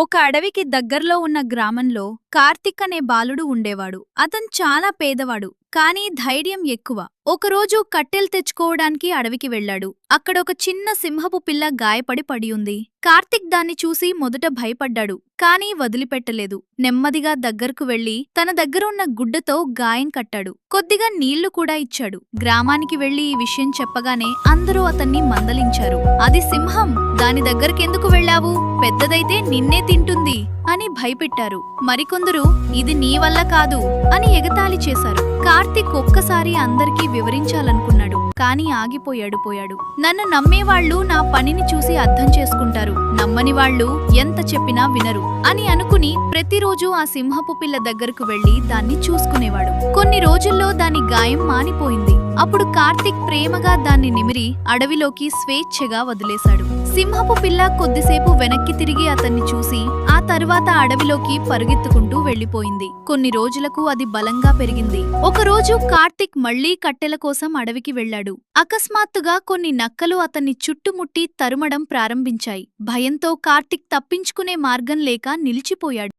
ఒక అడవికి దగ్గర్లో ఉన్న గ్రామంలో కార్తిక్ అనే బాలుడు ఉండేవాడు. అతను చాలా పేదవాడు, కానీ ధైర్యం ఎక్కువ. ఒకరోజు కట్టెలు తెచ్చుకోవడానికి అడవికి వెళ్ళాడు. అక్కడ ఒక చిన్న సింహపు పిల్ల గాయపడి పడి ఉంది. కార్తిక్ దాన్ని చూసి మొదట భయపడ్డాడు, కానీ వదిలిపెట్టలేదు. నెమ్మదిగా దగ్గరకు వెళ్లి తన దగ్గర ఉన్న గుడ్డతో గాయం కట్టాడు. కొద్దిగా నీళ్లు కూడా ఇచ్చాడు. గ్రామానికి వెళ్లి ఈ విషయం చెప్పగానే అందరూ అతన్ని మందలించారు. అది సింహం, దాని దగ్గరకెందుకు వెళ్ళావు? పెద్దదైతే నిన్నే తింటుంది అని భయపెట్టారు. మరికొందరు ఇది నీ వల్ల కాదు అని ఎగతాళి చేశారు. కార్తిక్ ఒక్కసారి అందరికీ వివరించాలనుకున్నాడు, కానీ ఆగిపోయాడు. నన్ను నమ్మేవాళ్లు నా పనిని చూసి అర్థం చేసుకుంటారు, నమ్మని వాళ్ళు ఎంత చెప్పినా వినరు అని అనుకుని ప్రతిరోజు ఆ సింహపు పిల్ల దగ్గరకు వెళ్లి దాన్ని చూసుకునేవాడు. కొన్ని రోజుల్లో దాని గాయం మానిపోయింది. అప్పుడు కార్తిక్ ప్రేమగా దాన్ని నిమిరి అడవిలోకి స్వేచ్ఛగా వదిలేశాడు. సింహపు పిల్ల కొద్దిసేపు వెనక్కి తిరిగి అతన్ని చూసి ఆ తరువాత అడవిలోకి పరుగెత్తుకుంటూ వెళ్లిపోయింది. కొన్ని రోజులకు అది బలంగా పెరిగింది. ఒకరోజు కార్తిక్ మళ్లీ కట్టెల కోసం అడవికి వెళ్లాడు. అకస్మాత్తుగా కొన్ని నక్కలు అతన్ని చుట్టుముట్టి తరుమడం ప్రారంభించాయి. భయంతో కార్తిక్ తప్పించుకునే మార్గం లేక నిలిచిపోయాడు.